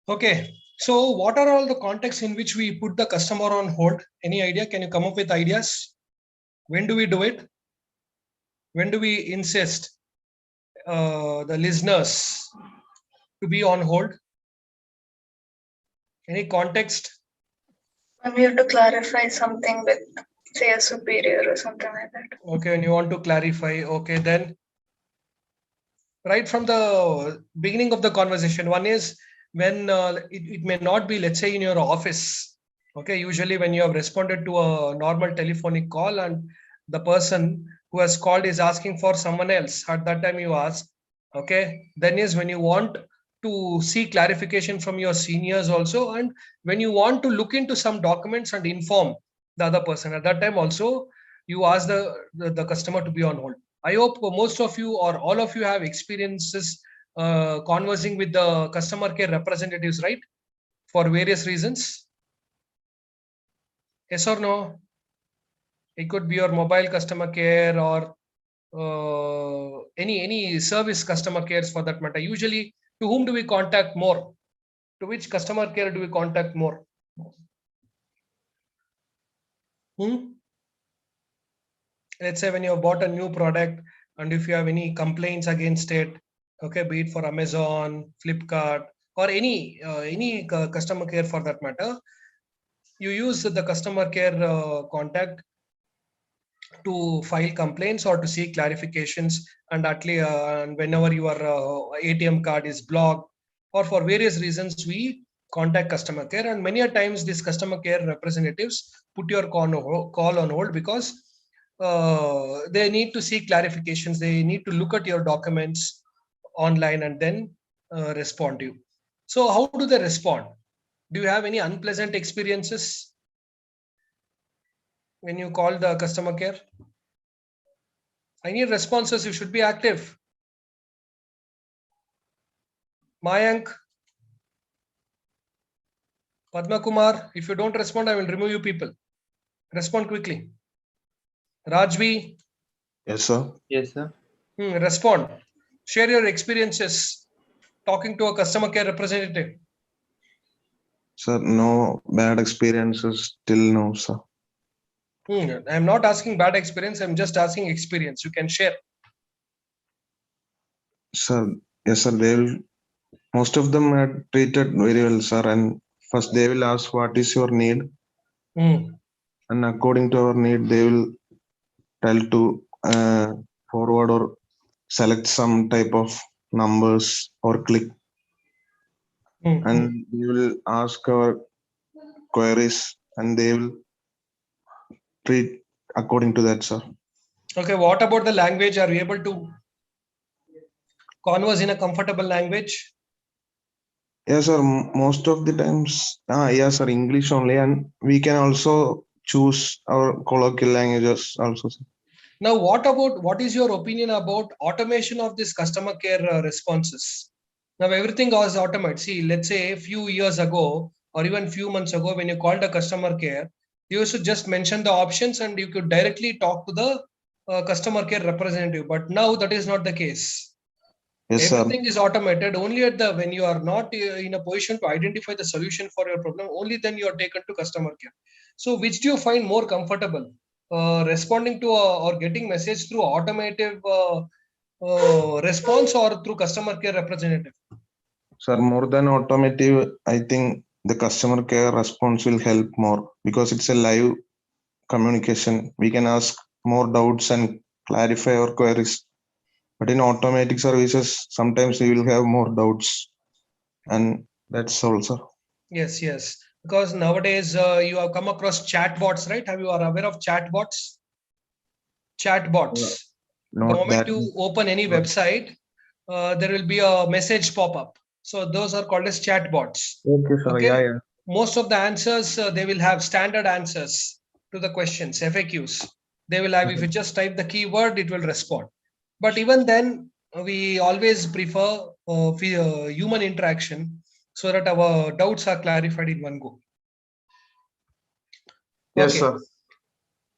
Okay. So what are all the contexts in which we put the customer on hold? Any idea? Can you come up with ideas? When do we do it? When do we insist the listeners to be on hold? Any context? When we have to clarify something with, say, a superior or something like that. Okay, when you want to clarify, okay, then right from the beginning of the conversation, one is when it may not be, let's say, in your office. Okay, usually when you have responded to a normal telephonic call and the person who has called is asking for someone else, at that time you ask, okay, then is when you want to see clarification from your seniors also, and when you want to look into some documents and inform the other person, at that time also you ask the customer to be on hold. I hope most of you or all of you have experiences conversing with the customer care representatives, right? For various reasons. Yes or no? It could be your mobile customer care or any service customer cares for that matter. Usually, to whom do we contact more? To which customer care do we contact more? Let's say when you have bought a new product and if you have any complaints against it, okay, be it for Amazon, Flipkart, or any customer care for that matter, you use the customer care contact to file complaints or to seek clarifications, and and whenever your ATM card is blocked or for various reasons we contact customer care, and many a times these customer care representatives put your call on hold because they need to seek clarifications, they need to look at your documents online and then respond to you. So how do they respond? Do you have any unpleasant experiences when you call the customer care? I need responses. You should be active. Mayank, Padma Kumar, if you don't respond, I will remove you people. Respond quickly. Rajvi. Yes, sir. Yes, sir. Respond. Share your experiences talking to a customer care representative. Sir, no bad experiences till now, sir. I'm not asking bad experience. I'm just asking experience. You can share. Sir, yes, sir. Most of them are treated very well, sir. And first they will ask what is your need, and according to our need, they will tell to forward or select some type of numbers or click, and we will ask our queries, and they will treat according to that, sir. Okay. What about the language? Are you able to converse in a comfortable language? Yes, sir. Most of the times, yes, sir. English only, and we can also choose our colloquial languages also, sir. Now, what is your opinion about automation of this customer care responses? Now, everything was automated. See, let's say a few years ago or even few months ago, when you called a customer care, you used to just mention the options and you could directly talk to the customer care representative. But now that is not the case. Yes, sir. Everything is automated. Only at the when you are not in a position to identify the solution for your problem, only then you are taken to customer care. So, which do you find more comfortable? Responding to or getting message through automative response or through customer care representative? Sir, more than automotive, I think the customer care response will help more because it's a live communication. We can ask more doubts and clarify our queries. But in automatic services, sometimes we will have more doubts, and that's all, sir. Yes, yes. Because nowadays you have come across chatbots, right? Have you are aware of chatbots? Chatbots. The Not moment that. you open any website, there will be a message pop up. So those are called as chatbots. Okay, sir. Okay. Yeah, yeah. Most of the answers they will have standard answers to the questions, FAQs. They will have, if you just type the keyword, it will respond. But even then, we always prefer human interaction so that our doubts are clarified in one go. Yes, Okay. sir.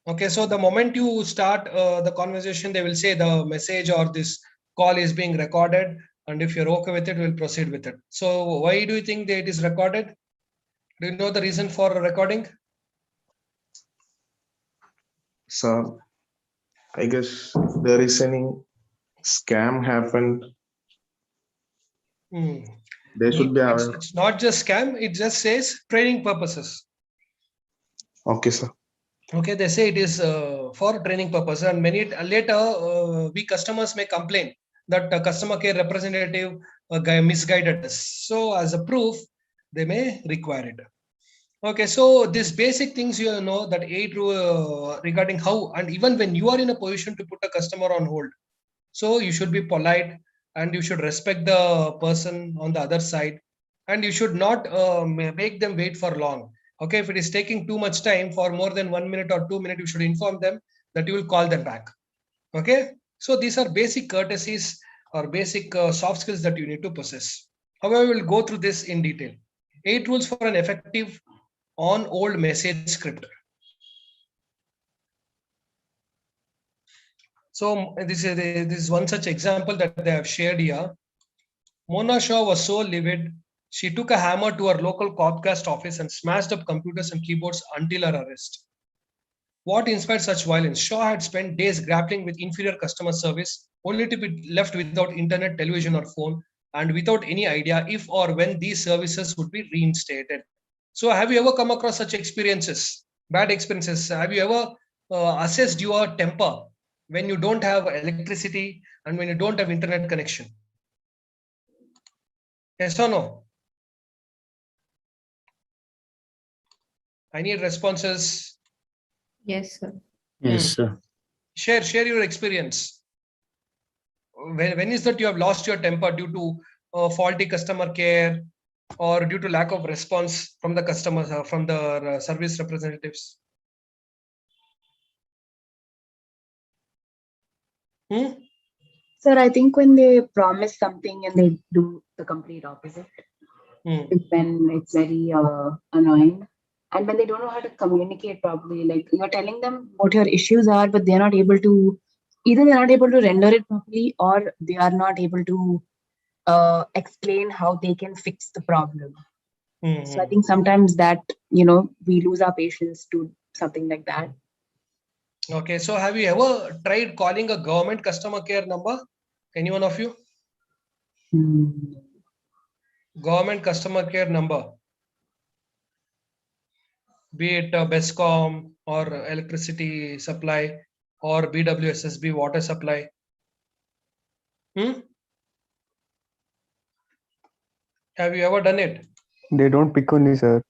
Okay, so the moment you start the conversation, they will say the message or this call is being recorded. And if you're okay with it, we'll proceed with it. So why do you think that it is recorded? Do you know the reason for recording? So I guess there is any scam happened. Hmm. They should be It's, aware. it's not just scam, it just says training purposes. Okay, sir. Okay, they say it is for training purpose, and many later we customers may complain that the customer care representative guy misguided us. So as a proof, they may require it. Okay, so these basic things you know that aid regarding how, and even when you are in a position to put a customer on hold, so you should be polite and you should respect the person on the other side, and you should not make them wait for long. Okay, if it is taking too much time for more than 1 minute or 2 minutes, you should inform them that you will call them back. Okay, so these are basic courtesies or basic soft skills that you need to possess. However, we'll go through this in detail. 8 rules for an effective on old message script. So this is one such example that they have shared here. Mona Shaw was so livid, she took a hammer to her local Comcast office and smashed up computers and keyboards until her arrest. What inspired such violence? Shaw had spent days grappling with inferior customer service, only to be left without internet, television, or phone, and without any idea if or when these services would be reinstated. So, have you ever come across such experiences, bad experiences? Have you ever assessed your temper when you don't have electricity and when you don't have internet connection? Yes or no? I need responses. Yes, sir. Yes, sir. Share your experience. When is that you have lost your temper due to faulty customer care or due to lack of response from the customers, from the service representatives? Sir, I think when they promise something and they do the complete opposite, is when it's very annoying. And when they don't know how to communicate properly, like you're telling them what your issues are, but they're not able to, either they're not able to render it properly or they are not able to explain how they can fix the problem. So I think sometimes that, we lose our patience to something like that. Okay, so have you ever tried calling a government customer care number? Any one of you? Government customer care number, be it BESCOM or electricity supply or BWSSB water supply. Have you ever done it? They don't pick only, sir.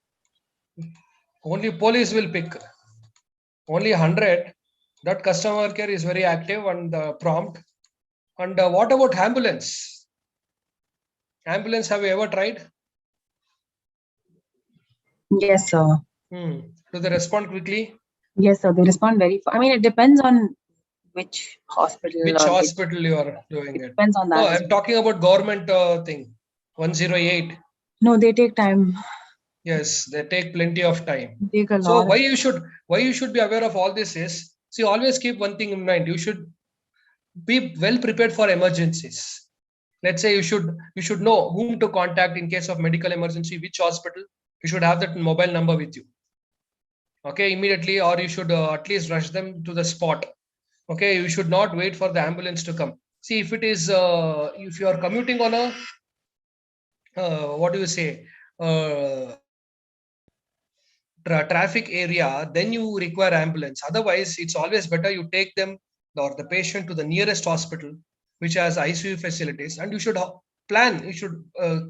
Only police will pick. Only 100. That customer care is very active and prompt. And what about ambulance? Ambulance, have you ever tried? Yes, sir. Do they respond quickly? Yes, sir. They respond very fast. I mean, it depends on which hospital. Which hospital you are doing it? Depends on that. No, I'm talking about government thing. 108. No, they take time. Yes, they take plenty of time. They take a So lot. why you should be aware of all this is, see, always keep one thing in mind. You should be well prepared for emergencies. Let's say you should know whom to contact in case of medical emergency, which hospital. You should have that mobile number with you. Okay, immediately, or you should at least rush them to the spot. Okay, you should not wait for the ambulance to come. See, if it is if you are commuting on a what do you say traffic area, then you require ambulance. Otherwise, it's always better you take them or the patient to the nearest hospital which has ICU facilities, and you should plan. You should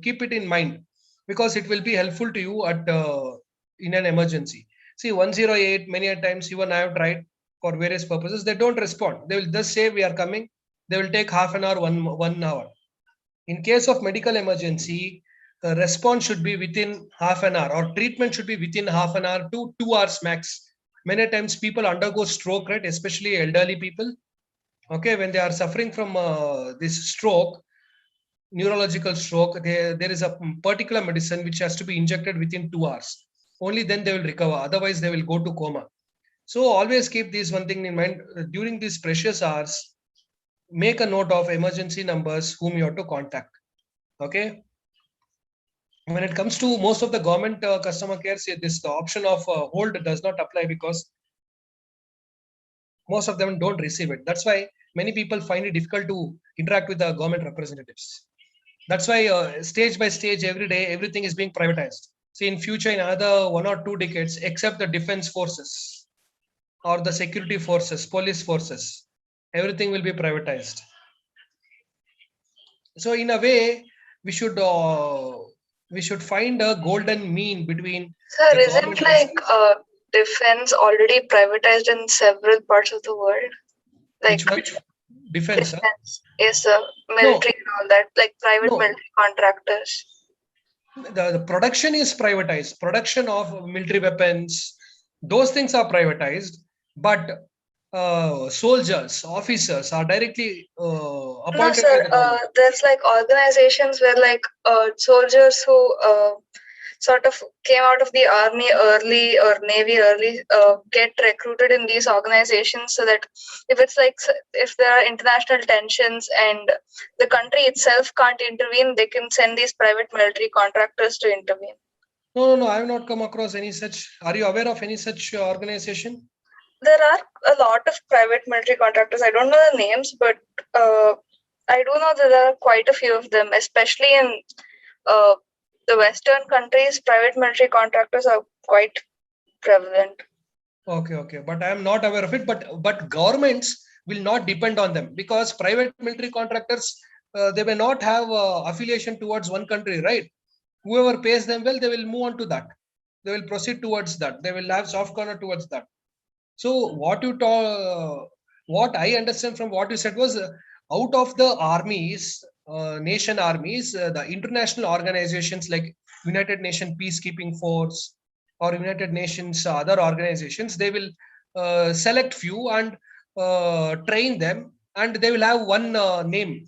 keep it in mind because it will be helpful to you at in an emergency. See, 108 many a times even I have tried for various purposes. They don't respond. They will just say we are coming. They will take half an hour, 1 hour. In case of medical emergency, the response should be within half an hour, or treatment should be within half an hour to 2 hours max. Many times people undergo stroke, right? Especially elderly people. Okay, when they are suffering from this stroke, neurological stroke, there is a particular medicine which has to be injected within 2 hours. Only then they will recover. Otherwise, they will go to coma. So always keep this one thing in mind. During these precious hours, make a note of emergency numbers whom you have to contact. Okay. When it comes to most of the government customer care, the option of hold does not apply because most of them don't receive it. That's why many people find it difficult to interact with the government representatives. That's why stage by stage, every day, everything is being privatized. See, in future, in another 1 or 2 decades, except the defense forces or the security forces, police forces, everything will be privatized. So in a way, we should find a golden mean between Sir, the isn't government. like defense already privatized in several parts of the world? Like Which defense? Huh? defense, yes, sir. Military and all that, like private No. military contractors. The production is privatized. Production of military weapons, those things are privatized, but soldiers, officers are directly No, appointed by sir. the government. There's like organizations where like soldiers who sort of came out of the army early or navy early get recruited in these organizations, so that if there are international tensions and the country itself can't intervene, they can send these private military contractors to intervene. No. I have not come across any such. Are you aware of any such organization? There are a lot of private military contractors. I don't know the names, but I do know that there are quite a few of them, especially in the Western countries. Private military contractors are quite prevalent. Okay. But I am not aware of it. But governments will not depend on them because private military contractors they may not have affiliation towards one country, right? Whoever pays them well, they will move on to that. They will proceed towards that. They will have soft corner towards that. So what I understand from what you said was out of the armies, nation armies, the international organizations like United Nations Peacekeeping Force or United Nations other organizations, they will select few and train them, and they will have one name.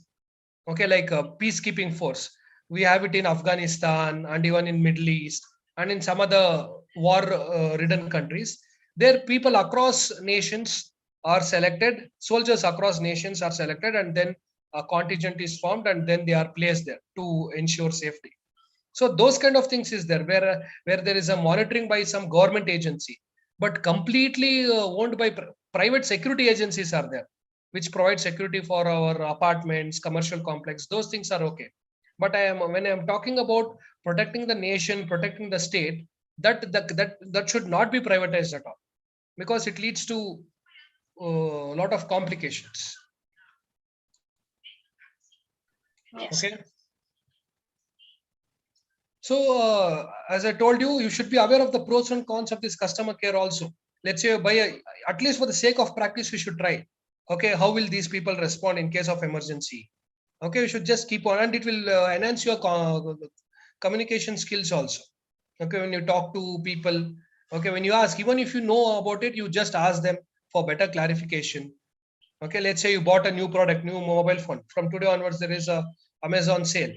Okay, like a peacekeeping force. We have it in Afghanistan and even in Middle East and in some other war-ridden countries. There, people across nations are selected, soldiers across nations are selected, and then a contingent is formed, and then they are placed there to ensure safety. So those kind of things is there where there is a monitoring by some government agency, but completely owned by private security agencies are there, which provide security for our apartments, commercial complex. Those things are okay. But when I am talking about protecting the nation, protecting the state, that should not be privatized at all, because it leads to a lot of complications. Yes. Okay. So as I told you, you should be aware of the pros and cons of this customer care also. Let's say at least for the sake of practice, we should try. Okay, how will these people respond in case of emergency? Okay, you should just keep on, and it will enhance your communication skills also. Okay, when you talk to people, okay, when you ask, even if you know about it, you just ask them for better clarification. Okay, let's say you bought a new product, new mobile phone. From today onwards, there is a Amazon sale.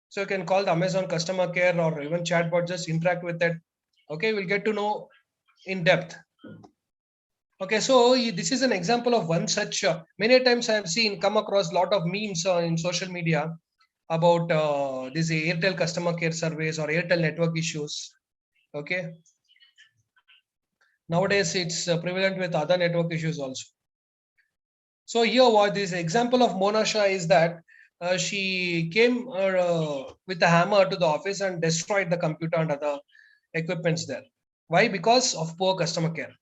So you can call the Amazon customer care or even chatbot, just interact with it. Okay, we'll get to know in depth. Okay, so this is an example of one such. Many times I have come across a lot of memes in social media about this Airtel customer care surveys or Airtel network issues. Okay. Nowadays, it's prevalent with other network issues also. So here, what this example of Monasha is that she came with a hammer to the office and destroyed the computer and other equipments there. Why? Because of poor customer care.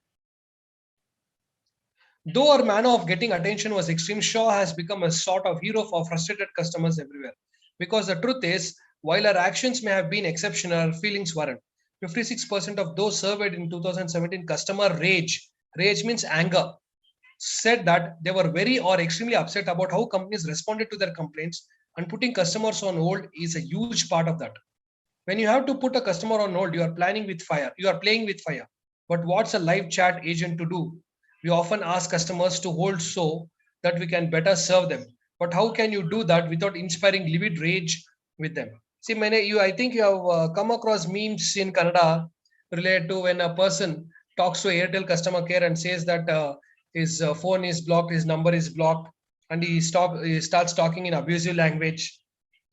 Though her manner of getting attention was extreme, Shaw has become a sort of hero for frustrated customers everywhere. Because the truth is, while her actions may have been exceptional, her feelings weren't. 56% of those surveyed in 2017 customer rage means anger, said that they were very or extremely upset about how companies responded to their complaints, and putting customers on hold is a huge part of that. When you have to put a customer on hold, you are playing with fire. But what's a live chat agent to do? We often ask customers to hold so that we can better serve them. But how can you do that without inspiring livid rage with them? See, I think you have come across memes in Kannada related to when a person talks to Airtel customer care and says that his phone is blocked, his number is blocked, and he starts talking in abusive language,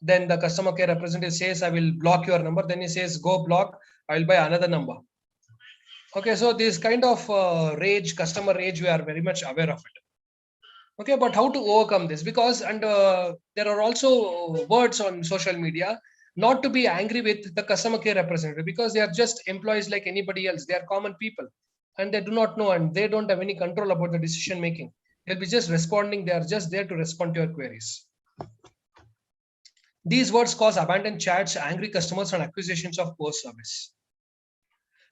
then the customer care representative says, I will block your number. Then he says, go block, I will buy another number. Okay, so this kind of customer rage, we are very much aware of it. Okay, but how to overcome this? Because there are also words on social media not to be angry with the customer care representative, because they are just employees like anybody else. They are common people and they do not know, and they don't have any control about the decision making. They'll be just responding. They are just there to respond to your queries. These words cause abandoned chats, angry customers, and accusations of poor service.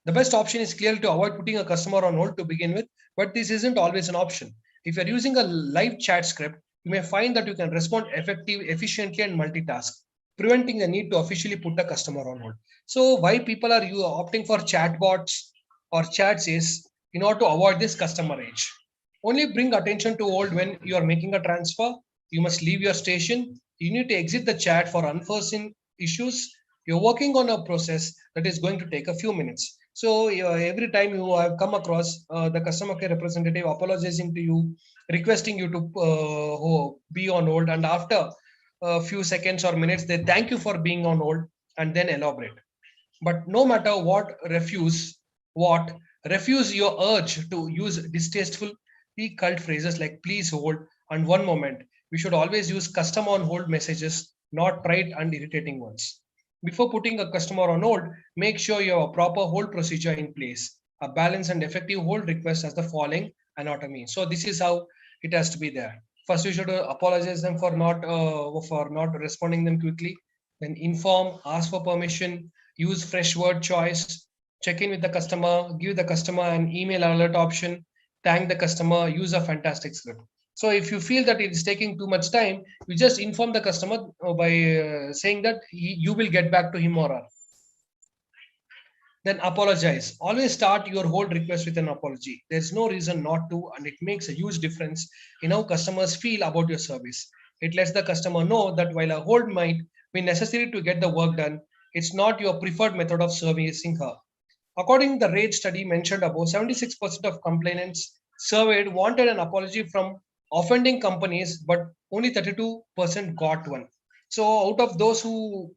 The best option is clearly to avoid putting a customer on hold to begin with, but this isn't always an option. If you're using a live chat script, you may find that you can respond efficiently and multitask, preventing the need to officially put a customer on hold. So why people are opting for chatbots or chats is in order to avoid this customer rage. Only bring attention to hold when you are making a transfer. You must leave your station. You need to exit the chat for unforeseen issues. You're working on a process that is going to take a few minutes. So every time you have come across the customer care representative apologizing to you, requesting you to be on hold, and after a few seconds or minutes, they thank you for being on hold and then elaborate. But no matter what, refuse your urge to use distasteful cult phrases like please hold and one moment. We should always use customer on hold messages, not trite and irritating ones. Before putting a customer on hold, make sure you have a proper hold procedure in place. A balanced and effective hold request has the following anatomy. So this is how it has to be there. First, you should apologize them for not responding them quickly. Then inform, ask for permission, use fresh word choice, check in with the customer, give the customer an email alert option, thank the customer, use a fantastic script. So if you feel that it is taking too much time, you just inform the customer by saying that you will get back to him or her. Then apologize. Always start your hold request with an apology. There's no reason not to, and it makes a huge difference in how customers feel about your service. It lets the customer know that while a hold might be necessary to get the work done, it's not your preferred method of servicing her. According to the rage study mentioned above, 76% of complainants surveyed wanted an apology from offending companies, but only 32% got one. So out of those who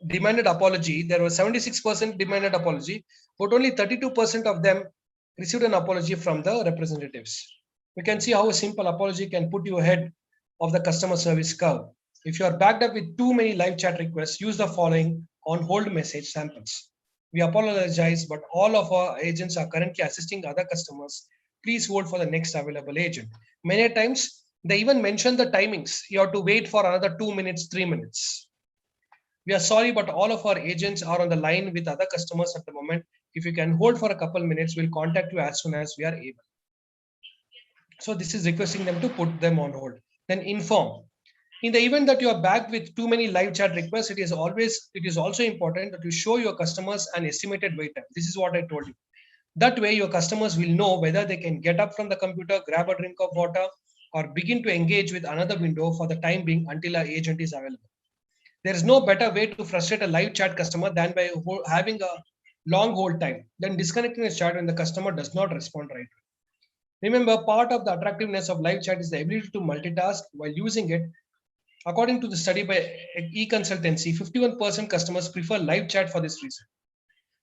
demanded apology, there was 76% demanded apology, but only 32% of them received an apology from the representatives. We can see how a simple apology can put you ahead of the customer service curve. If you are backed up with too many live chat requests, use the following on hold message samples. We apologize, but all of our agents are currently assisting other customers. Please hold for the next available agent. Many times, they even mention the timings. You have to wait for another 2 minutes, 3 minutes. We are sorry, but all of our agents are on the line with other customers at the moment. If you can hold for a couple minutes, we'll contact you as soon as we are able. So this is requesting them to put them on hold. Then inform. In the event that you are backed with too many live chat requests, it is also important that you show your customers an estimated wait time. This is what I told you. That way, your customers will know whether they can get up from the computer, grab a drink of water, or begin to engage with another window for the time being until our agent is available. There is no better way to frustrate a live chat customer than by having a long hold time, then disconnecting the chat when the customer does not respond right away. Remember, part of the attractiveness of live chat is the ability to multitask while using it. According to the study by eConsultancy, 51% customers prefer live chat for this reason.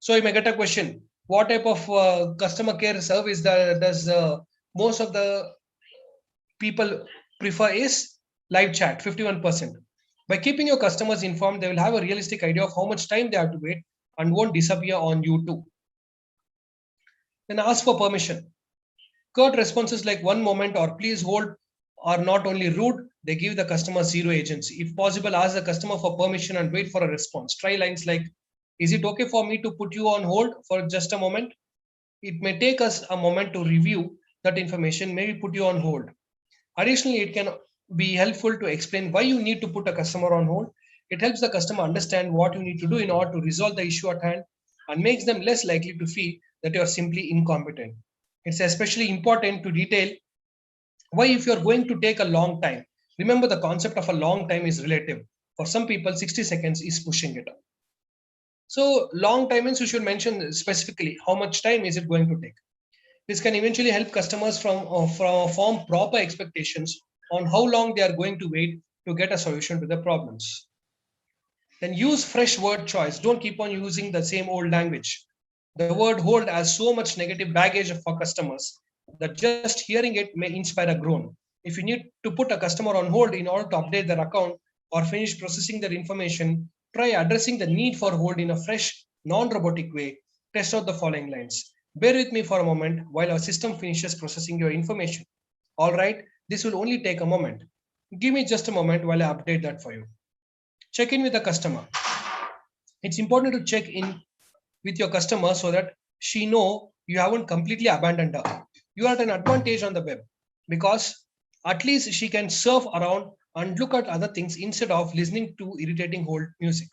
So you may get a question, what type of customer care service does most of the people prefer is live chat, 51%. By keeping your customers informed, they will have a realistic idea of how much time they have to wait and won't disappear on you too. Then ask for permission. Curt responses like one moment or please hold are not only rude, they give the customer zero agency. If possible, ask the customer for permission and wait for a response. Try lines like, is it okay for me to put you on hold for just a moment? It may take us a moment to review that information, maybe put you on hold. Additionally, it can be helpful to explain why you need to put a customer on hold. It helps the customer understand what you need to do in order to resolve the issue at hand and makes them less likely to feel that you are simply incompetent. It's especially important to detail why if you're going to take a long time. Remember, the concept of a long time is relative. For some people, 60 seconds is pushing it up. So long time means you should mention specifically how much time is it going to take. This can eventually help customers form proper expectations on how long they are going to wait to get a solution to the problems. Then use fresh word choice. Don't keep on using the same old language. The word hold has so much negative baggage for customers that just hearing it may inspire a groan. If you need to put a customer on hold in order to update their account or finish processing their information, try addressing the need for hold in a fresh, non-robotic way. Test out the following lines. Bear with me for a moment while our system finishes processing your information. All right, this will only take a moment. Give me just a moment while I update that for you. Check in with the customer. It's important to check in with your customer so that she know you haven't completely abandoned her. You are at an advantage on the web because at least she can surf around and look at other things instead of listening to irritating hold music.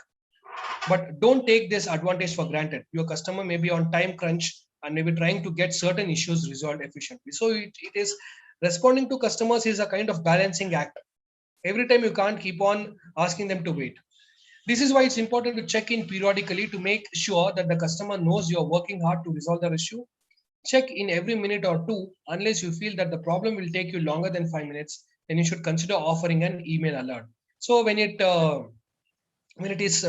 But don't take this advantage for granted. Your customer may be on time crunch and may be trying to get certain issues resolved efficiently. So it is responding to customers is a kind of balancing act. Every time you can't keep on asking them to wait. This is why it's important to check in periodically to make sure that the customer knows you're working hard to resolve their issue. Check in every minute or two. Unless you feel that the problem will take you longer than 5 minutes, then you should consider offering an email alert. So when it gets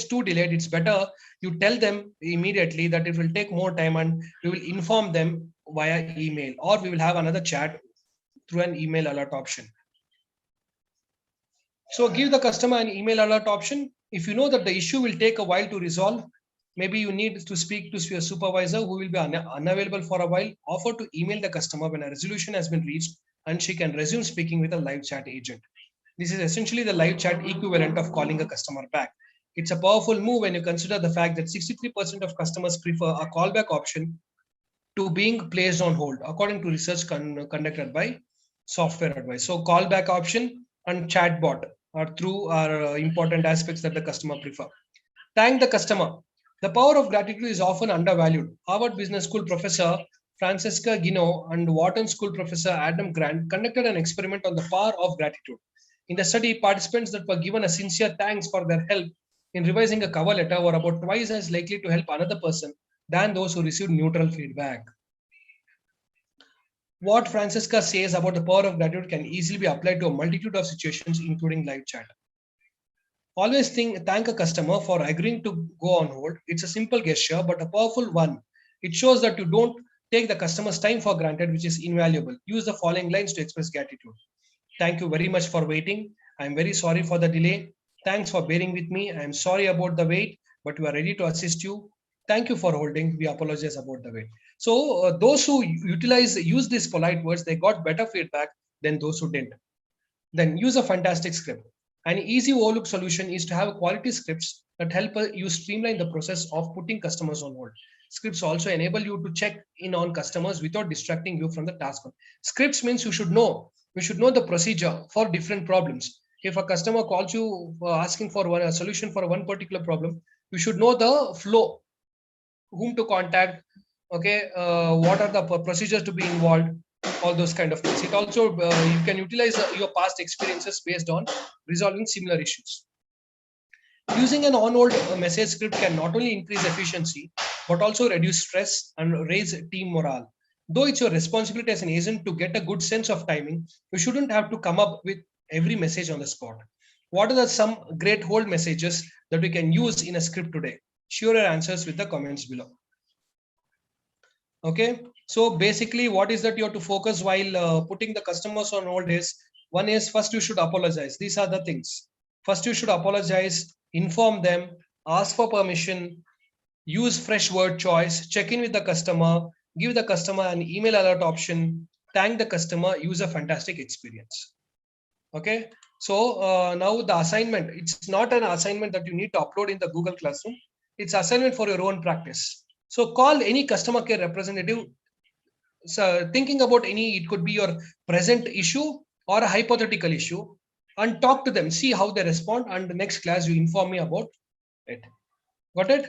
too delayed, it's better you tell them immediately that it will take more time, and we will inform them via email, or we will have another chat through an email alert option. So give the customer an email alert option. If you know that the issue will take a while to resolve, maybe you need to speak to your supervisor who will be unavailable for a while, offer to email the customer when a resolution has been reached and she can resume speaking with a live chat agent. This is essentially the live chat equivalent of calling a customer back. It's a powerful move when you consider the fact that 63% of customers prefer a callback option to being placed on hold, according to research conducted by Software Advice. So callback option and chatbot are important aspects that the customer prefer. Thank the customer. The power of gratitude is often undervalued. Harvard Business School professor Francesca Gino and Wharton School professor Adam Grant conducted an experiment on the power of gratitude. In the study, participants that were given a sincere thanks for their help in revising a cover letter were about twice as likely to help another person than those who received neutral feedback. What Francesca says about the power of gratitude can easily be applied to a multitude of situations, including live chat. Always thank a customer for agreeing to go on hold. It's a simple gesture, but a powerful one. It shows that you don't take the customer's time for granted, which is invaluable. Use the following lines to express gratitude. Thank you very much for waiting. I'm very sorry for the delay. Thanks for bearing with me. I'm sorry about the wait, but we are ready to assist you. Thank you for holding. We apologize about the wait. So those who use these polite words, they got better feedback than those who didn't. Then use a fantastic script. An easy overlook solution is to have quality scripts that help you streamline the process of putting customers on hold. Scripts also enable you to check in on customers without distracting you from the task. Scripts means you should know the procedure for different problems. If a customer calls you asking for a solution for one particular problem, you should know the flow, whom to contact, okay, what are the procedures to be involved, all those kind of things. It also, you can utilize your past experiences based on resolving similar issues. Using an on-hold message script can not only increase efficiency, but also reduce stress and raise team morale. Though it's your responsibility as an agent to get a good sense of timing, you shouldn't have to come up with every message on the spot. What are some great hold messages that we can use in a script today? Share your answers with the comments below. Okay, so basically what is that you have to focus while putting the customers on hold is, one is first you should apologize. These are the things. First you should apologize, inform them, ask for permission, use fresh word choice, check in with the customer, give the customer an email alert option, thank the customer, use a fantastic experience. Okay, so now the assignment, it's not an assignment that you need to upload in the Google Classroom. It's assignment for your own practice. So call any customer care representative. So thinking about it could be your present issue or a hypothetical issue, and talk to them, see how they respond, and the next class you inform me about it. Got it?